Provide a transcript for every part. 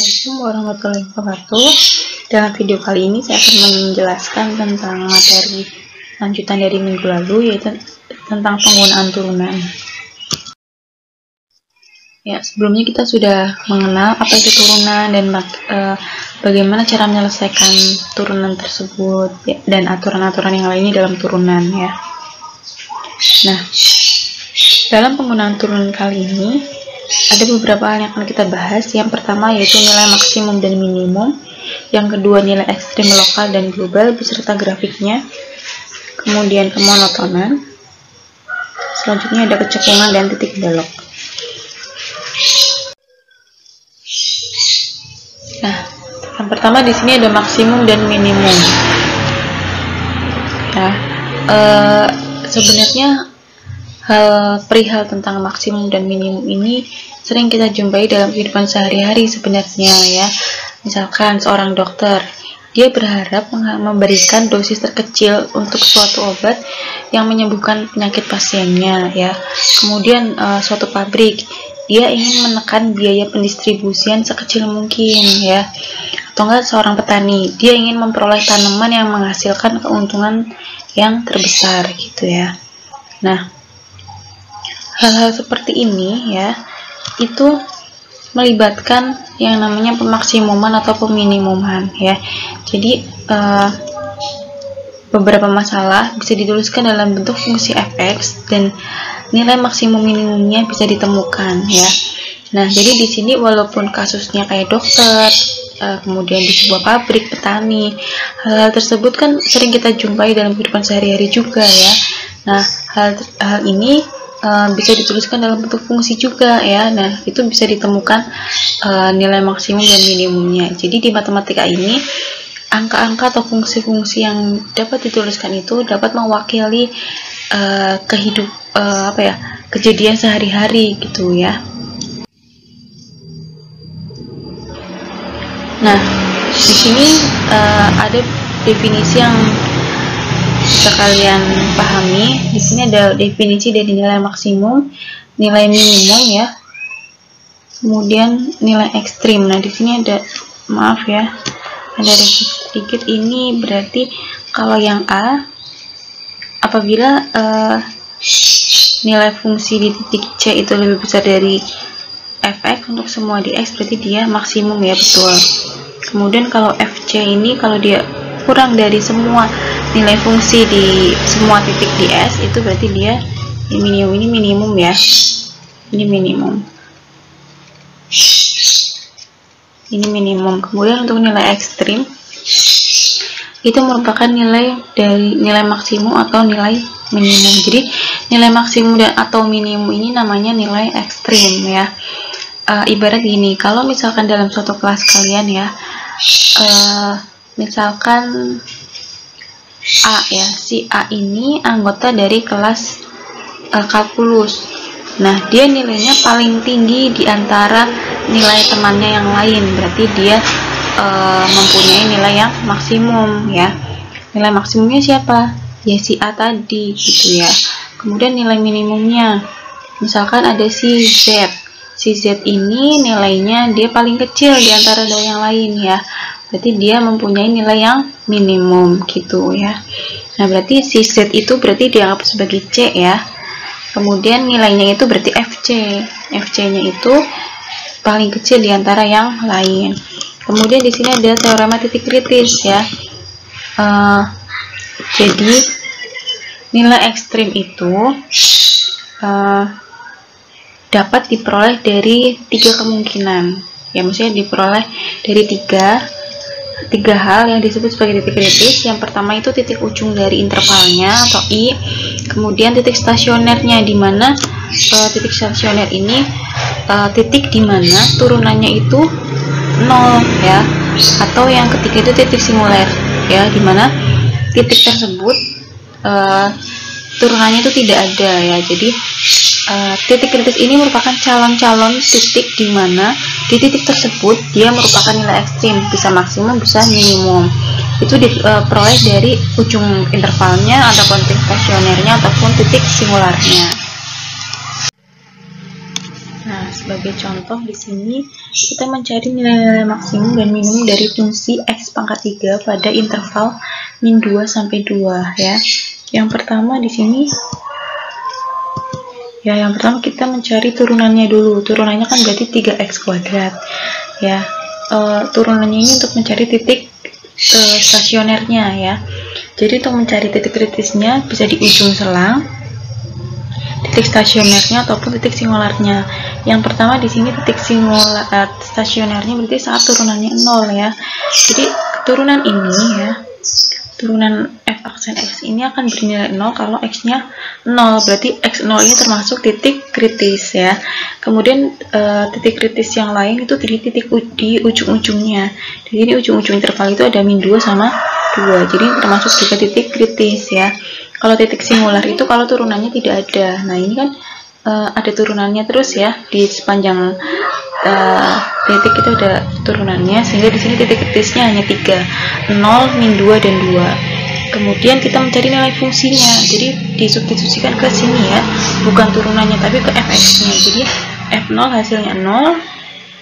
Assalamualaikum warahmatullahi wabarakatuh. Dalam video kali ini saya akan menjelaskan tentang materi lanjutan dari minggu lalu, yaitu tentang penggunaan turunan. Ya, sebelumnya kita sudah mengenal apa itu turunan dan bagaimana cara menyelesaikan turunan tersebut, ya, dan aturan-aturan yang lainnya dalam turunan, ya. Nah, dalam penggunaan turunan kali ini ada beberapa hal yang akan kita bahas. Yang pertama yaitu nilai maksimum dan minimum, yang kedua nilai ekstrim lokal dan global beserta grafiknya, kemudian kemonotonan, selanjutnya ada kecekungan dan titik belok. Nah, yang pertama di sini ada maksimum dan minimum. Ya, sebenarnya perihal tentang maksimum dan minimum ini sering kita jumpai dalam kehidupan sehari-hari sebenarnya, ya. Misalkan seorang dokter, dia berharap memberikan dosis terkecil untuk suatu obat yang menyembuhkan penyakit pasiennya, ya. Kemudian suatu pabrik, dia ingin menekan biaya pendistribusian sekecil mungkin, ya. Atau enggak seorang petani, dia ingin memperoleh tanaman yang menghasilkan keuntungan yang terbesar, gitu, ya. Nah, hal-hal seperti ini, ya, itu melibatkan yang namanya pemaksimuman atau peminimuman, ya. Jadi beberapa masalah bisa dituliskan dalam bentuk fungsi fx dan nilai maksimum minimumnya bisa ditemukan, ya. Nah, jadi di sini walaupun kasusnya kayak dokter, kemudian di sebuah pabrik, petani, hal-hal tersebut kan sering kita jumpai dalam kehidupan sehari-hari juga, ya. Nah, hal ini bisa dituliskan dalam bentuk fungsi juga, ya. Nah, itu bisa ditemukan nilai maksimum dan minimumnya. Jadi di matematika ini angka-angka atau fungsi-fungsi yang dapat dituliskan itu dapat mewakili kejadian sehari-hari, gitu, ya. Nah, di sini ada definisi yang bisa kalian pahami. Di sini ada definisi dari nilai maksimum, nilai minimum, ya, kemudian nilai ekstrim. Nah, di sini ada, maaf ya, ada sedikit. Ini berarti kalau yang A, apabila nilai fungsi di titik C itu lebih besar dari fx untuk semua di x, berarti dia maksimum, ya, betul. Kemudian kalau fc ini kalau dia kurang dari semua nilai fungsi di semua titik di S, itu berarti dia minimum. Ini minimum, ya, ini minimum, ini minimum. Kemudian untuk nilai ekstrim itu merupakan nilai dari nilai maksimum atau nilai minimum. Jadi nilai maksimum dan atau minimum ini namanya nilai ekstrim, ya. Ibarat gini, kalau misalkan dalam suatu kelas kalian, ya, misalkan A, ya, si A ini anggota dari kelas kalkulus. Nah, dia nilainya paling tinggi di antara nilai temannya yang lain, berarti dia mempunyai nilai yang maksimum, ya. Nilai maksimumnya siapa? Ya, si A tadi, gitu, ya. Kemudian nilai minimumnya, misalkan ada si Z. Si Z ini nilainya dia paling kecil di antara dari yang lain, ya. Berarti dia mempunyai nilai yang minimum, gitu, ya. Nah, berarti si Z itu berarti dianggap sebagai C, ya. Kemudian nilainya itu berarti FC. FC-nya itu paling kecil di antara yang lain. Kemudian di sini ada teorema titik kritis, ya. Jadi nilai ekstrim itu dapat diperoleh dari 3 kemungkinan, ya, maksudnya diperoleh dari tiga hal yang disebut sebagai titik kritis. Yang pertama itu titik ujung dari intervalnya atau I, kemudian titik stasionernya, di mana titik stasioner ini titik di mana turunannya itu 0, ya, atau yang ketiga itu titik singuler, ya, di mana titik tersebut turunannya itu tidak ada, ya. Jadi titik kritis ini merupakan calon-calon titik di mana di titik tersebut dia merupakan nilai ekstrim, bisa maksimum, bisa minimum. Itu diperoleh dari ujung intervalnya ataupun titik stasionernya ataupun titik singularnya. Nah, sebagai contoh di sini kita mencari nilai-nilai maksimum dan minimum dari fungsi x pangkat 3 pada interval min 2 sampai 2 ya. Yang pertama di sini ya, yang pertama kita mencari turunannya dulu. Turunannya kan berarti 3x kuadrat ya. Turunannya ini untuk mencari titik stasionernya ya. Jadi untuk mencari titik kritisnya bisa di ujung selang, titik stasionernya ataupun titik singularnya. Yang pertama di sini titik stasionernya berarti saat turunannya 0 ya. Jadi turunan ini ya, turunan f aksen x ini akan bernilai 0 kalau x-nya 0, berarti x0 ini termasuk titik kritis ya. Kemudian titik kritis yang lain itu di titik di ujung-ujungnya. Di sini ujung-ujung interval itu ada min 2 sama 2, jadi termasuk juga titik kritis ya. Kalau titik singular itu kalau turunannya tidak ada. Nah ini kan ada turunannya terus ya, di sepanjang titik itu ada turunannya, sehingga di sini titik kritisnya hanya 3, 0, min 2, dan 2. Kemudian kita mencari nilai fungsinya, jadi disubstitusikan ke sini ya, bukan turunannya tapi ke fx-nya. Jadi f0 hasilnya 0,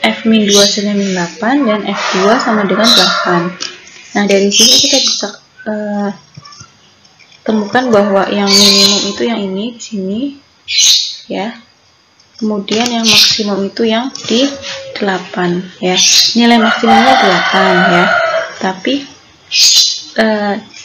f min 2 hasilnya min 8, dan f2 sama dengan 8. Nah dari sini kita bisa temukan bahwa yang minimum itu yang ini di sini ya. Kemudian yang maksimum itu yang di 8 ya. Nilai maksimumnya 8 ya. Tapi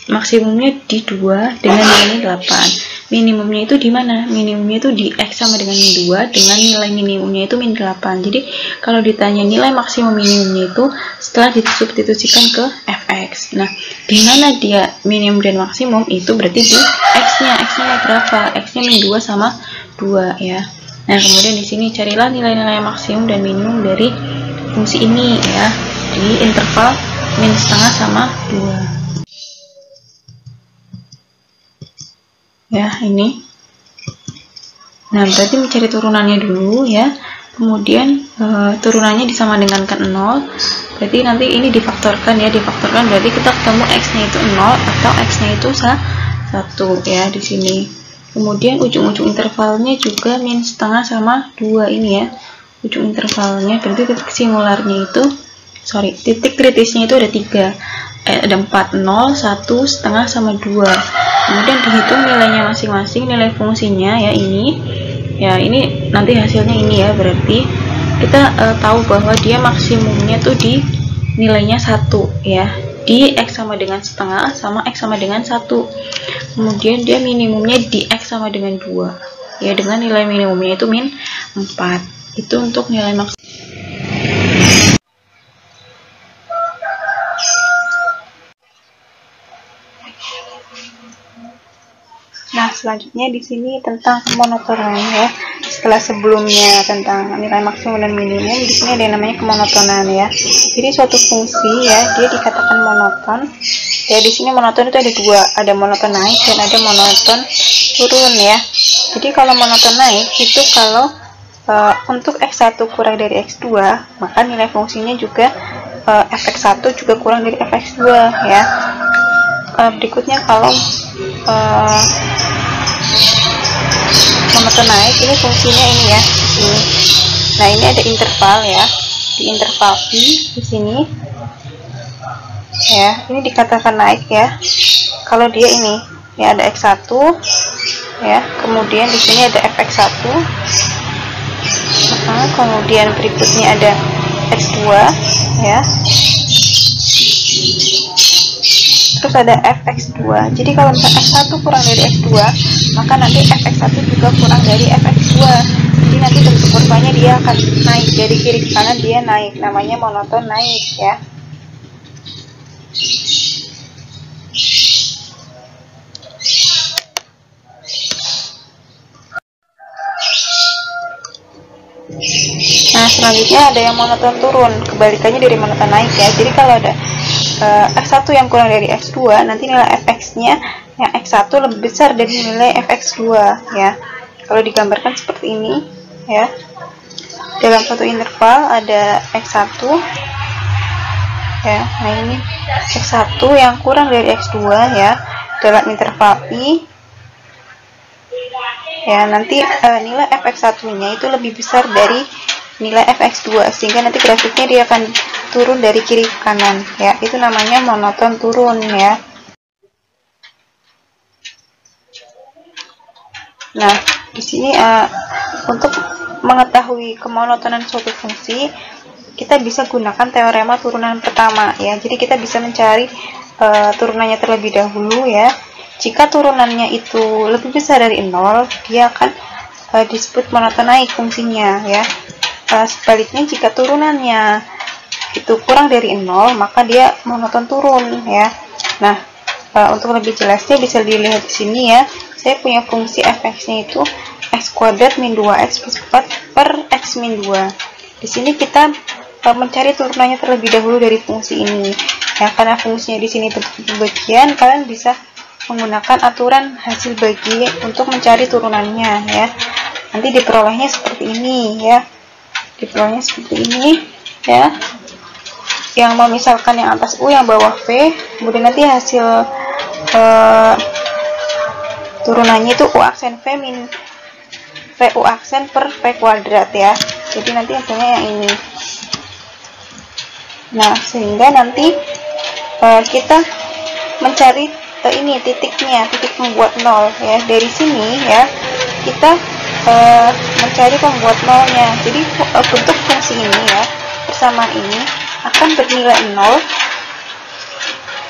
maksimumnya di 2 dengan nilai 8. Minimumnya itu di mana? Minimumnya itu di x sama dengan min 2 dengan nilai minimumnya itu min 8. Jadi kalau ditanya nilai maksimum minimumnya itu setelah disubstitusikan ke fx. Nah, di mana dia minimum dan maksimum itu berarti di x-nya. X-nya berapa? X-nya min 2 sama 2 ya. Nah, kemudian di sini carilah nilai-nilai maksimum dan minimum dari fungsi ini ya, di interval min setengah sama 2. Ya, ini. Nah, berarti mencari turunannya dulu ya. Kemudian turunannya disama dengan 0. Berarti nanti ini difaktorkan ya, difaktorkan berarti kita ketemu x-nya itu 0 atau x-nya itu 1 ya di sini. Kemudian ujung-ujung intervalnya juga min setengah sama 2 ini ya. Ujung intervalnya berarti titik singularnya itu, titik kritisnya itu ada 3. Ada 4, 0, 1, setengah sama 2. Kemudian dihitung nilainya masing-masing, nilai fungsinya ya ini. Ya, ini nanti hasilnya ini ya, berarti kita tahu bahwa dia maksimumnya tuh di nilainya 1 ya. Di x sama dengan setengah sama x sama dengan 1. Kemudian dia minimumnya di x sama dengan 2 ya, dengan nilai minimumnya itu min 4. Itu untuk nilai maksimum. Nah, selanjutnya di sini tentang kemonotonan ya. Setelah sebelumnya tentang nilai maksimum dan minimum, di sini ada yang namanya kemonotonan ya. Jadi suatu fungsi ya, dia dikatakan monoton. Ya, di sini monoton itu ada dua, ada monoton naik dan ada monoton turun ya. Jadi kalau monoton naik itu kalau untuk x1 kurang dari x2, maka nilai fungsinya juga fx1 juga kurang dari fx2 ya. Berikutnya kalau monoton naik, ini fungsinya ini ya, ini. Nah, ini ada interval ya, di interval i di sini ya, ini dikatakan naik ya kalau dia ini ya, ada x1 ya, kemudian di sini ada fx1, kemudian berikutnya ada x2 ya, terus ada fx2. Jadi kalau misalnya x1 kurang dari x2, maka nanti fx1 juga kurang dari fx2. Jadi nanti bentuk kurvanya dia akan naik dari kiri ke kanan, dia naik, namanya monoton naik ya. Nah, selanjutnya ada yang monoton turun, kebalikannya dari monoton naik ya. Jadi kalau ada x1 yang kurang dari x2, nanti nilai fx-nya yang x1 lebih besar dari nilai fx2 ya. Kalau digambarkan seperti ini ya. Dalam satu interval ada x1 ya. Nah, ini x1 yang kurang dari x2 ya. Dalam interval i ya, nanti nilai fx1-nya itu lebih besar dari nilai fx2, sehingga nanti grafiknya dia akan turun dari kiri ke kanan ya. Itu namanya monoton turun ya. Nah, di sini untuk mengetahui kemonotonan suatu fungsi, kita bisa gunakan teorema turunan pertama ya. Jadi kita bisa mencari turunannya terlebih dahulu ya. Jika turunannya itu lebih besar dari 0, dia akan disebut monoton naik fungsinya ya. Sebaliknya jika turunannya itu kurang dari 0, maka dia monoton turun ya. Nah, untuk lebih jelasnya bisa dilihat di sini ya. Saya punya fungsi fx-nya itu x kuadrat min 2x plus 4 per x min 2. Di sini kita mencari turunannya terlebih dahulu dari fungsi ini. Ya, karena fungsinya di sini bentuk pembagian, kalian bisa menggunakan aturan hasil bagi untuk mencari turunannya ya. Nanti diperolehnya seperti ini ya. Diperolehnya seperti ini ya. Yang memisalkan yang atas U, yang bawah V, kemudian nanti hasil turunannya itu U aksen V min VU aksen per V kuadrat ya. Jadi nanti hasilnya yang ini. Nah, sehingga nanti kita mencari ini titiknya, titik pembuat 0 ya. Dari sini ya, kita mencari pembuat nolnya. Jadi bentuk fungsi ini ya, persamaan ini akan bernilai 0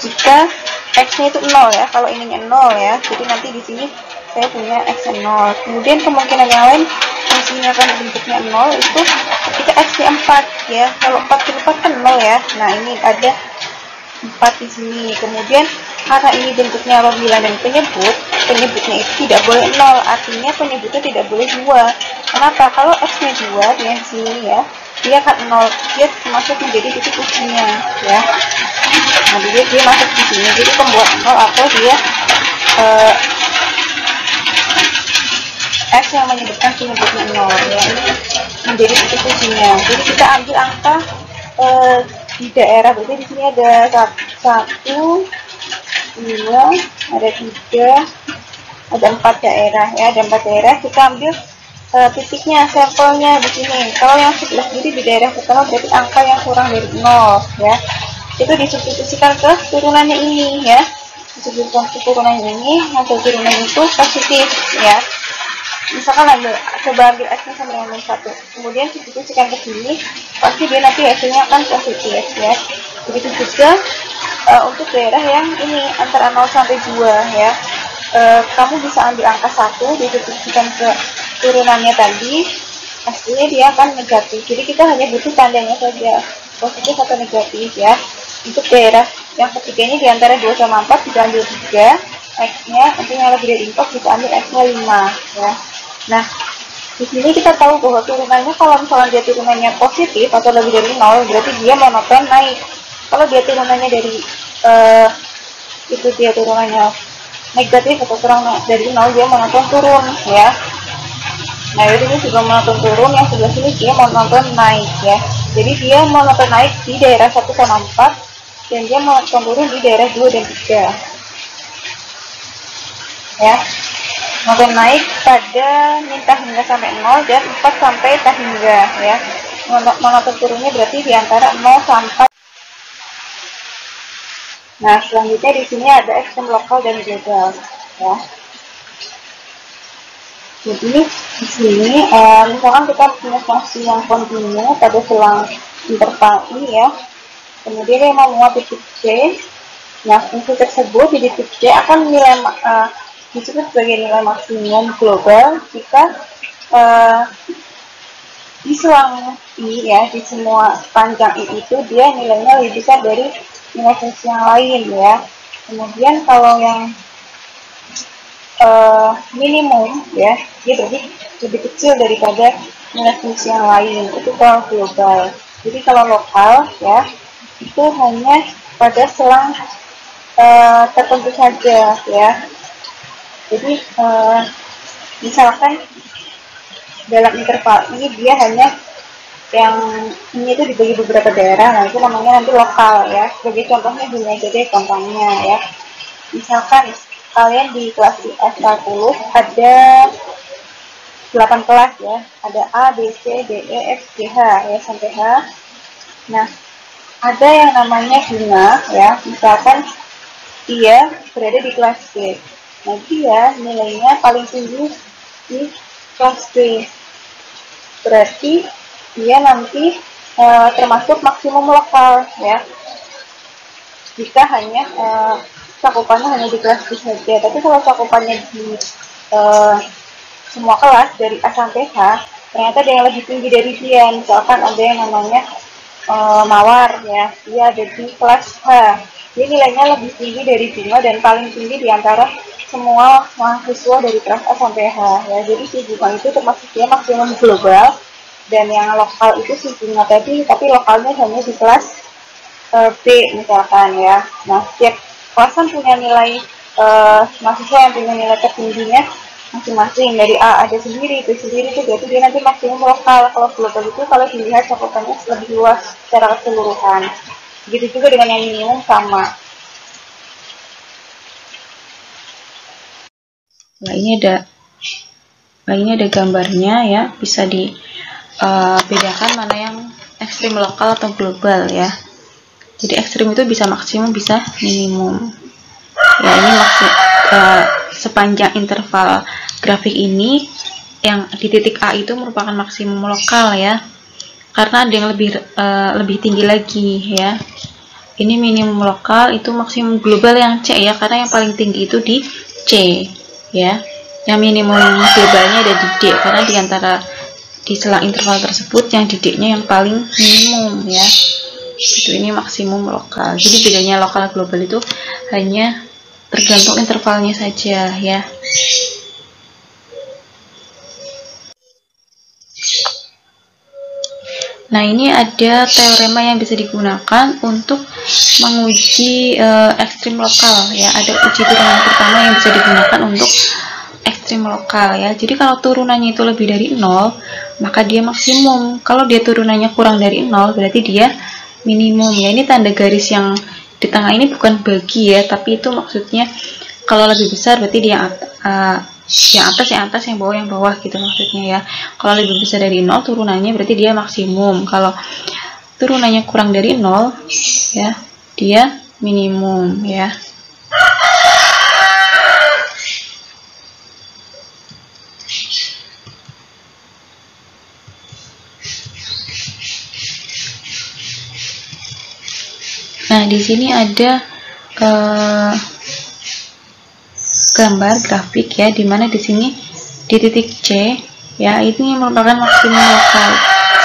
jika x-nya itu 0 ya. Kalau ininya 0 ya, jadi nanti di sini saya punya x 0. Kemudian kemungkinan yang lain fungsinya akan bentuknya 0 itu ketika x-nya 4 ya. Kalau 4 kali 4 kan 0 ya. Nah, ini ada 4 di sini. Kemudian karena ini bentuknya pembilang dan penyebutnya itu tidak boleh 0, artinya penyebutnya tidak boleh 2. Kenapa? Kalau x-nya 2 di sini ya, dia akan 0, dia masuk menjadi titik ujinya ya. Nah, dia masuk di sini, jadi pembuat 0 atau dia x yang menyebutkan penyebutnya 0 ya, ini menjadi titik ujinya. Jadi kita ambil angka di daerah, berarti di sini ada 1, 2, ada 3, ada 4 daerah ya, ada 4 daerah. Kita ambil titiknya, sampelnya di sini. Kalau yang sebelah kiri di daerah pertama berarti angka yang kurang dari 0 ya. Itu disubstitusikan ke turunannya ini ya. Disubstitusikan ke turunannya ini, hasil turunannya itu positif ya. Misalkan coba ambil x-nya sama dengan 1, kemudian substitusikan ke sini, pasti dia nanti hasilnya akan positif ya. Begitu juga untuk daerah yang ini antara 0 sampai 2 ya. Kamu bisa ambil angka 1, disubstitusikan ke turunannya tadi, hasilnya dia akan negatif. Jadi kita hanya butuh tandanya saja, positif atau negatif ya. Untuk daerah yang ketiganya di antara 2 sama 4 bisa ambil 3 x-nya, untuk yang lebih dari 4 bisa ambil x-nya 5 ya. Nah, di sini kita tahu bahwa turunannya, kalau misalnya dia turunannya positif atau lebih dari 0, berarti dia monoton naik. Kalau dia turunannya dari dia turunannya negatif atau kurang dari 0, dia monoton turun ya. Nah, ini juga monoton turun, yang sebelah sini dia monoton naik ya. Jadi dia monoton naik di daerah 1 sama 4, dan dia monoton turun di daerah 2 dan 3 ya. Monoton naik pada min hingga sampai 0 dan 4 sampai hingga ya. Monoton turunnya berarti di antara 0 sampai. Nah, selanjutnya di sini ada ekstrem lokal dan global ya. Jadi di sini misalkan kita punya fungsi yang kontinu pada selang interval ini ya. Kemudian dia mau menguat titik C. Nah, fungsi tersebut di titik C akan disebut sebagai nilai maksimum global jika di selang I ya, di semua panjang I itu dia nilainya lebih besar dari nilai fungsi yang lain ya. Kemudian kalau yang minimum ya, dia berarti lebih kecil daripada nilai fungsi yang lain, itu kalau global. Jadi kalau lokal ya, itu hanya pada selang tertentu saja ya. Jadi misalkan dalam interval ini dia hanya yang ini itu dibagi beberapa daerah, nah itu namanya nanti lokal ya. Sebagai contohnya gini aja deh contohnya ya. Misalkan kalian di kelas IS 40 ada 8 kelas ya, ada A, B, C, D, E, F, G, H ya sampai H. Nah, ada yang namanya bunga ya, misalkan dia berada di kelas B. Nah, dia nilainya paling tinggi di kelas B. Berarti dia nanti termasuk maksimum lokal ya. Jika hanya cakupannya hanya di kelas B saja. Tapi kalau cakupannya di semua kelas dari A sampai H, ternyata ada yang lebih tinggi dari dia. Misalkan ada yang namanya Mawar ya, dia ada di kelas H. Dia nilainya lebih tinggi dari bunga dan paling tinggi di antara semua mahasiswa dari kelas A sampai H ya. Jadi si bunga itu termasuk dia maksimum global, dan yang lokal itu si bunga tadi, tapi lokalnya hanya di kelas B misalkan ya. Nah, setiap kelasan punya nilai mahasiswa yang punya nilai tertingginya masing-masing. Dari A ada sendiri, B sendiri, itu berarti dia nanti maksimum lokal. Kalau global itu kalau dilihat cakupannya lebih luas secara keseluruhan. Begitu juga dengan yang minimum sama. Nah, ini ada gambarnya ya, bisa dibedakan mana yang ekstrim lokal atau global ya. Jadi ekstrim itu bisa maksimum, bisa minimum. Ya, ini sepanjang interval grafik ini yang di titik A itu merupakan maksimum lokal ya. Karena ada yang lebih tinggi lagi ya. Ini minimum lokal, itu maksimum global yang C ya, karena yang paling tinggi itu di C ya. Yang minimum globalnya ada di D, karena di selang interval tersebut yang di D-nya yang paling minimum ya. Itu ini maksimum lokal. Jadi bedanya lokal global itu hanya tergantung intervalnya saja ya. Nah, ini ada teorema yang bisa digunakan untuk menguji ekstrim lokal ya. Ada uji turunan pertama yang bisa digunakan untuk ekstrim lokal ya. Jadi kalau turunannya itu lebih dari 0, maka dia maksimum. Kalau dia turunannya kurang dari 0, berarti dia minimum ya. Ini tanda garis yang di tengah ini bukan bagi ya, tapi itu maksudnya kalau lebih besar berarti dia yang atas, yang bawah gitu maksudnya ya. Kalau lebih besar dari 0 turunannya berarti dia maksimum. Kalau turunannya kurang dari 0 ya, dia minimum ya. Nah, di sini ada gambar grafik ya, dimana di sini di titik C ya, ini merupakan maksimum lokal.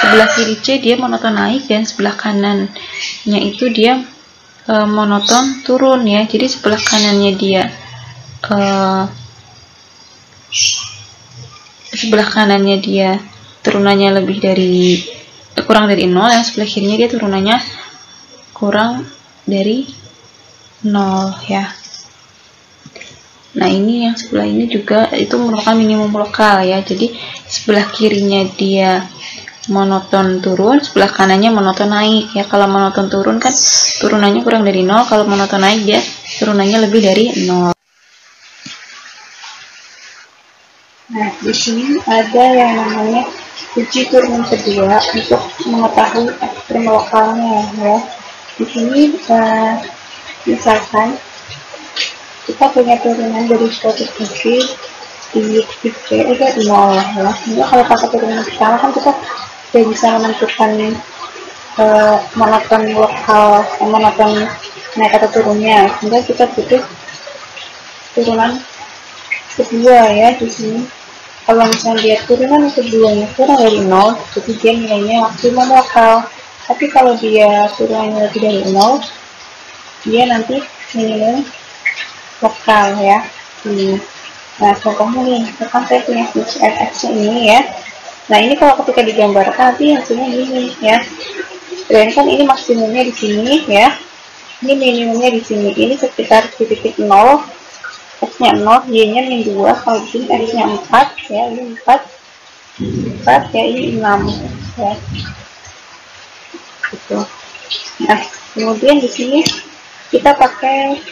Sebelah kiri C dia monoton naik, dan sebelah kanannya itu dia monoton turun ya. Jadi sebelah kanannya dia turunannya kurang dari 0, yang sebelah kirinya dia turunannya kurang dari 0 ya. Nah, ini yang sebelah ini juga itu merupakan minimum lokal ya. Jadi sebelah kirinya dia monoton turun, sebelah kanannya monoton naik ya. Kalau monoton turun kan turunannya kurang dari 0, kalau monoton naik dia turunannya lebih dari 0. Nah, di sini ada yang namanya uji turunan kedua untuk mengetahui ekstrim lokalnya ya. Di sini misalkan kita punya turunan dari suatu titik di titik C itu 0 ya. Jadi kalau pakai turunan pertama kan kita sudah bisa menentukan monoton lokal, monoton naik atau turunnya. Sehingga kita butuh turunan kedua ya di sini. Kalau misalnya dia turunan keduanya kurang dari 0, jadi dia nilainya maksimum lokal. Tapi kalau dia turunannya lebih dari 0, dia nanti minimum lokal ya. Nah, contohnya nih, misalkan saya punya fungsi fx ini ya. Nah, ini kalau ketika digambarkan nanti hasilnya gini ya. Dan kan ini maksimumnya di sini ya. Ini minimumnya di sini. Ini sekitar di titik 0. X-nya 0, Y-nya min 2, kalau di sini X-nya 4 ya, ini 4 ya, ini 6 ya. Gitu. Nah, kemudian di sini kita pakai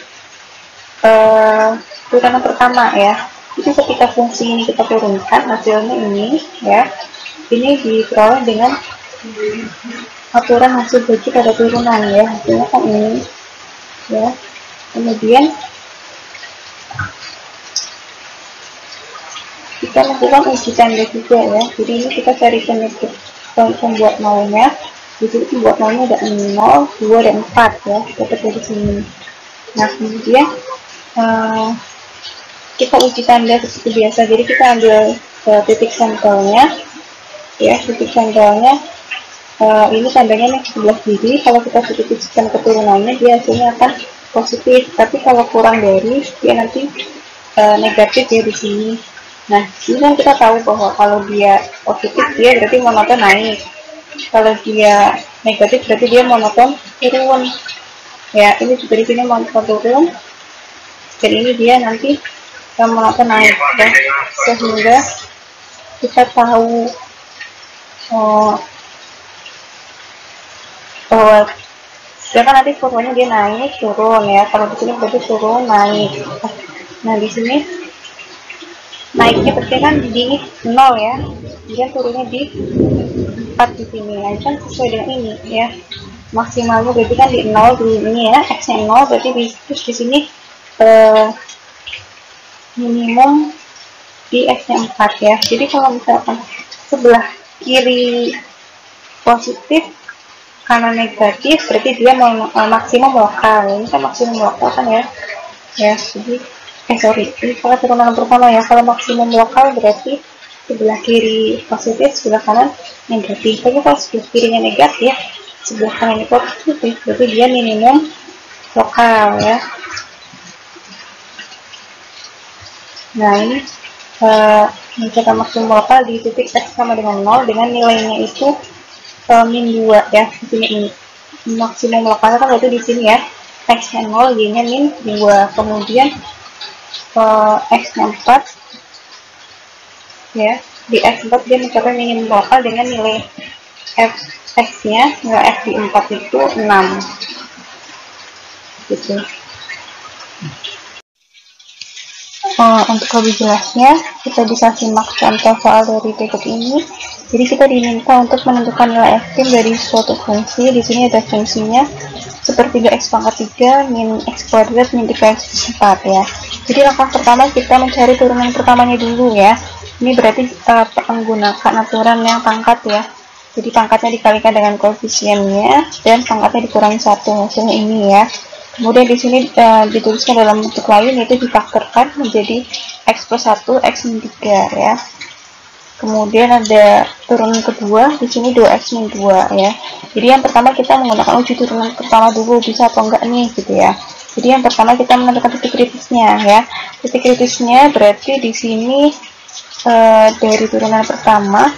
turunan pertama ya. Jadi ketika fungsi ini kita turunkan, hasilnya ini ya, ini diperoleh dengan aturan hasil bagi pada turunan ya, hasilnya kan ini ya. Kemudian kita lakukan uji tanda juga ya. Jadi ini kita cari pembuat nolnya. Di sini pembuat nolnya ada 0, 2, dan 4 ya, dapat dari sini. Nah kemudian kita uji tanda seperti biasa. Jadi kita ambil titik sampelnya ya, titik sampelnya ini tandanya yang sebelah kiri. Kalau kita titikkan keturunannya, dia hasilnya akan positif. Tapi kalau kurang dari, dia nanti negatif ya di sini. Nah, ini kan kita tahu bahwa kalau dia positif, dia berarti monoton naik. Kalau dia negatif, berarti dia monoton turun. Ya, ini juga di sini monoton turun. Dan ini dia nanti monoton naik. Ya. Sehingga kita tahu bahwa sedangkan nanti kurvanya dia naik turun ya. Kalau di sini berarti turun naik. Nah, di sini naiknya berarti kan di 0 ya, kemudian turunnya di 4 di sini. Nah, kan sesuai dengan ini ya, maksimalnya berarti kan di 0 di ini ya, x nya 0 berarti terus di sini minimum di x nya 4 ya. Jadi kalau misalkan sebelah kiri positif, kanan negatif, berarti dia mau maksimum lokal. Ini kan maksimum lokal kan ya. Ya, jadi sorry, ini kalau turunan pertama ya. Kalau maksimum lokal berarti sebelah kiri positif, sebelah kanan negatif. Tapi kalau sebelah kirinya negatif, sebelah kanannya positif, berarti dia minimum lokal ya. Nah ini mencapai maksimum lokal di titik x sama dengan 0 dengan nilainya itu min 2 ya. Di sini ini maksimum lokalnya kan berarti di sini ya, x nya 0, y nya min 2. Kemudian x nya 4 ya, di x 4 dia mencapai minimum lokal dengan nilai x nya, nilai x di 4 itu 6 gitu. Untuk lebih jelasnya kita bisa simak contoh soal dari berikut ini. Jadi kita diminta untuk menentukan nilai ekstrim dari suatu fungsi. Di sini ada fungsinya sepertiga x pangkat 3 min x kuadrat min 3x 4 ya. Jadi langkah pertama kita mencari turunan pertamanya dulu ya. Ini berarti menggunakan aturan yang pangkat ya. Jadi pangkatnya dikalikan dengan koefisiennya dan pangkatnya dikurangi 1, hasilnya ini ya. Kemudian di sini dituliskan dalam bentuk lain, yaitu difaktorkan menjadi x plus 1 x min 3 ya. Kemudian ada turunan kedua, di sini 2x min 2 ya. Jadi yang pertama kita menggunakan uji turunan pertama dulu, bisa atau enggak nih gitu ya. Jadi yang pertama kita menentukan titik kritisnya ya. Titik kritisnya berarti di sini dari turunan pertama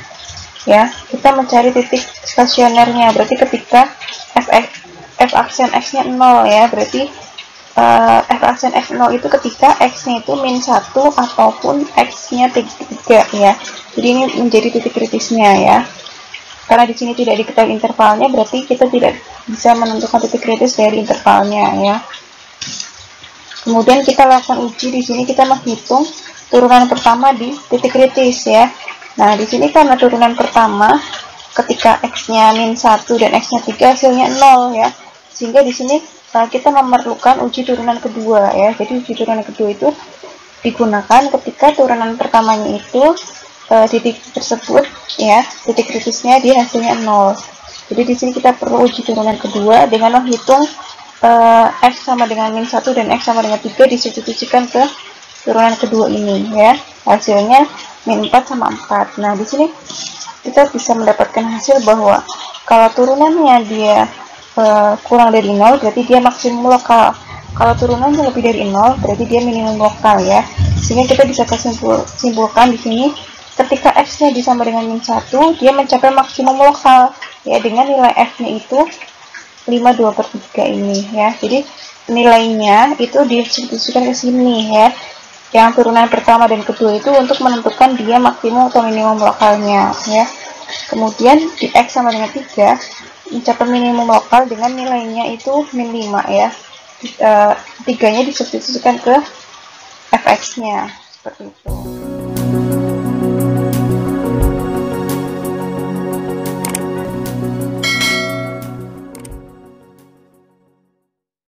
ya, kita mencari titik stasionernya. Berarti ketika f aksen x nya 0 ya, berarti f aksen x 0 itu ketika x nya itu min 1 ataupun x nya 3 ya. Jadi ini menjadi titik kritisnya ya. Karena di sini tidak diketahui intervalnya, berarti kita tidak bisa menentukan titik kritis dari intervalnya ya. Kemudian kita lakukan uji. Di sini kita menghitung turunan pertama di titik kritis ya. Nah, di sini karena turunan pertama ketika x-nya min 1 dan x-nya 3 hasilnya 0 ya. Sehingga di sini kita memerlukan uji turunan kedua ya. Jadi uji turunan kedua itu digunakan ketika turunan pertamanya itu titik tersebut ya, titik kritisnya dia hasilnya 0. Jadi di sini kita perlu uji turunan kedua dengan menghitung x sama dengan min 1 dan x sama dengan 3 disubstitusikan ke turunan kedua ini ya. Hasilnya min 4 sama 4. Nah, di sini kita bisa mendapatkan hasil bahwa kalau turunannya dia kurang dari 0 berarti dia maksimum lokal. Kalau turunannya lebih dari 0 berarti dia minimum lokal ya. Sehingga kita bisa simpulkan di sini ketika x-nya sama dengan min 1, dia mencapai maksimum lokal ya, dengan nilai f-nya itu 5/2/3 ini ya. Jadi nilainya itu disubstitusikan ke sini ya. Yang turunan pertama dan kedua itu untuk menentukan dia maksimum atau minimum lokalnya ya. Kemudian di x sama dengan 3 mencapai minimum lokal dengan nilainya itu min 5 ya. 3-nya disubstitusikan ke fx-nya. seperti itu.